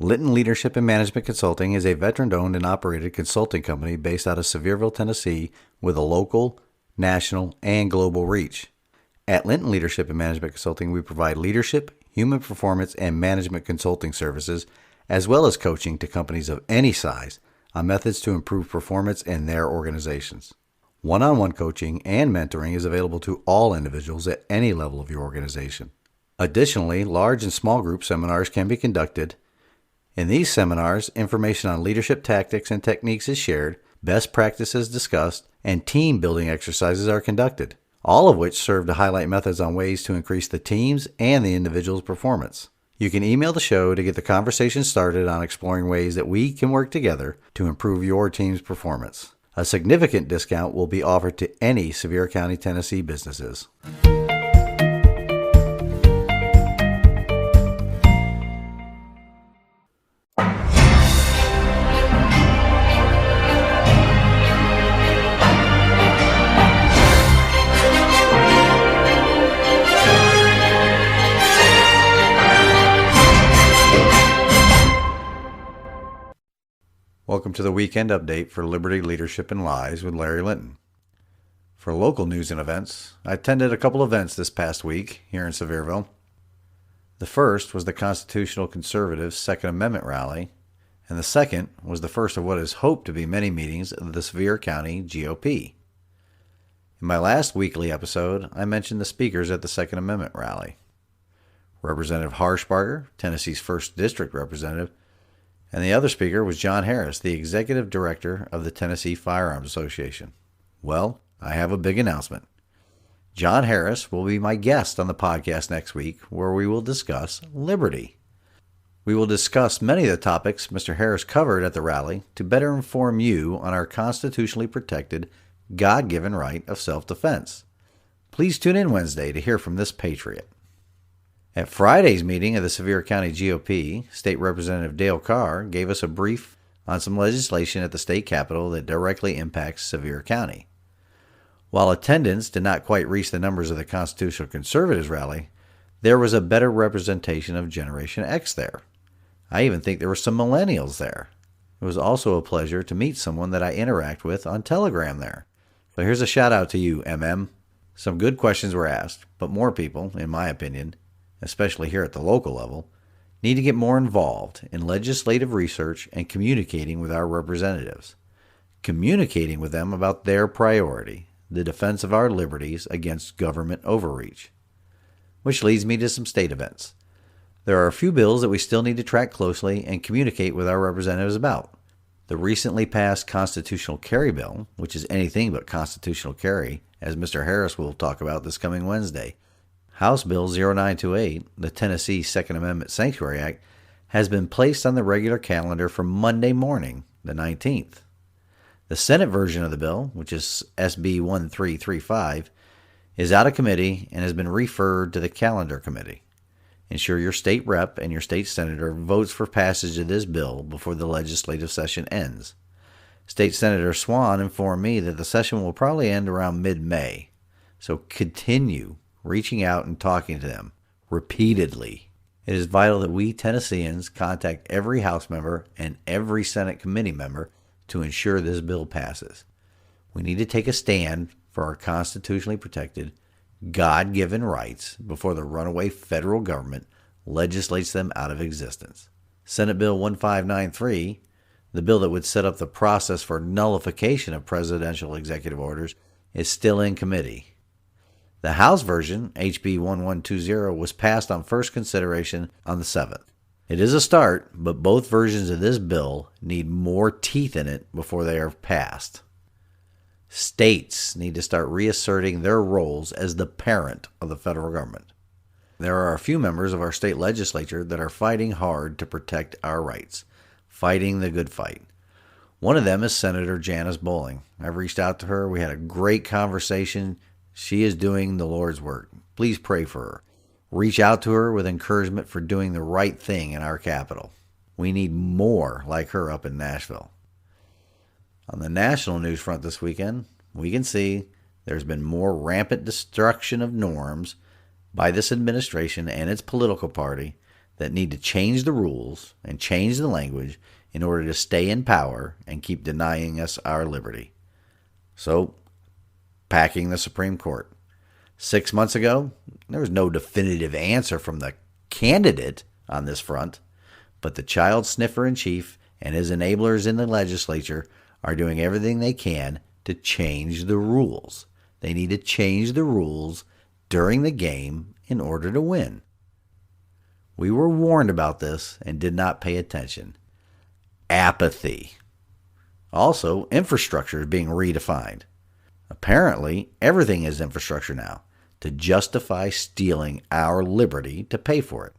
Linton Leadership and Management Consulting is a veteran-owned and operated consulting company based out of Sevierville, Tennessee, with a local, national, and global reach. At Linton Leadership and Management Consulting, we provide leadership, human performance, and management consulting services, as well as coaching to companies of any size on methods to improve performance in their organizations. One-on-one coaching and mentoring is available to all individuals at any level of your organization. Additionally, large and small group seminars can be conducted. In these seminars, information on leadership tactics and techniques is shared, best practices discussed, and team building exercises are conducted, all of which serve to highlight methods on ways to increase the team's and the individual's performance. You can email the show to get the conversation started on exploring ways that we can work together to improve your team's performance. A significant discount will be offered to any Sevier County, Tennessee businesses. Welcome to the weekend update for Liberty, Leadership, and Lies with Larry Linton. For local news and events, I attended a couple events this past week here in Sevierville. The first was the Constitutional Conservatives' Second Amendment rally, and the second was the first of what is hoped to be many meetings of the Sevier County GOP. In my last weekly episode, I mentioned the speakers at the Second Amendment rally. Representative Harshbarger, Tennessee's 1st District Representative, and the other speaker was John Harris, the Executive Director of the Tennessee Firearms Association. Well, I have a big announcement. John Harris will be my guest on the podcast next week, where we will discuss liberty. We will discuss many of the topics Mr. Harris covered at the rally to better inform you on our constitutionally protected, God-given right of self-defense. Please tune in Wednesday to hear from this patriot. At Friday's meeting of the Sevier County GOP, State Representative Dale Carr gave us a brief on some legislation at the state capitol that directly impacts Sevier County. While attendance did not quite reach the numbers of the Constitutional Conservatives rally, there was a better representation of Generation X there. I even think there were some millennials there. It was also a pleasure to meet someone that I interact with on Telegram there. So here's a shout out to you, MM. Some good questions were asked, but more people, in my opinion, especially here at the local level, need to get more involved in legislative research and communicating with our representatives. Communicating with them about their priority, the defense of our liberties against government overreach. Which leads me to some state events. There are a few bills that we still need to track closely and communicate with our representatives about. The recently passed Constitutional Carry Bill, which is anything but constitutional carry, as Mr. Harris will talk about this coming Wednesday. House Bill 0928, the Tennessee Second Amendment Sanctuary Act, has been placed on the regular calendar for Monday morning, the 19th. The Senate version of the bill, which is SB 1335, is out of committee and has been referred to the Calendar Committee. Ensure your state rep and your state senator votes for passage of this bill before the legislative session ends. State Senator Swan informed me that the session will probably end around mid-May, so continue reaching out and talking to them repeatedly. It is vital that we Tennesseans contact every House member and every Senate committee member to ensure this bill passes. We need to take a stand for our constitutionally protected, God-given rights before the runaway federal government legislates them out of existence. Senate Bill 1593, the bill that would set up the process for nullification of presidential executive orders, is still in committee. The House version, HB 1120, was passed on first consideration on the 7th. It is a start, but both versions of this bill need more teeth in it before they are passed. States need to start reasserting their roles as the parent of the federal government. There are a few members of our state legislature that are fighting hard to protect our rights, fighting the good fight. One of them is Senator Janice Bowling. I've reached out to her. We had a great conversation. She is doing the Lord's work. Please pray for her. Reach out to her with encouragement for doing the right thing in our capital. We need more like her up in Nashville. On the national news front this weekend, we can see there's been more rampant destruction of norms by this administration and its political party that need to change the rules and change the language in order to stay in power and keep denying us our liberty. So, packing the Supreme Court. 6 months ago, there was no definitive answer from the candidate on this front, but the child sniffer-in-chief and his enablers in the legislature are doing everything they can to change the rules. They need to change the rules during the game in order to win. We were warned about this and did not pay attention. Apathy. Also, infrastructure is being redefined. Apparently, everything is infrastructure now to justify stealing our liberty to pay for it.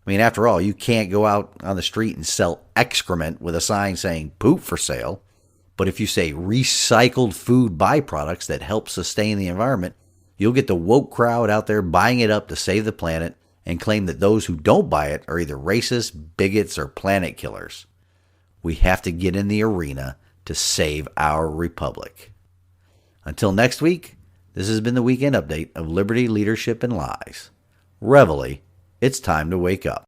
I mean, after all, you can't go out on the street and sell excrement with a sign saying poop for sale. But if you say recycled food byproducts that help sustain the environment, you'll get the woke crowd out there buying it up to save the planet and claim that those who don't buy it are either racist, bigots, or planet killers. We have to get in the arena to save our republic. Until next week, this has been the weekend update of Liberty, Leadership, and Lies. Reveille, it's time to wake up.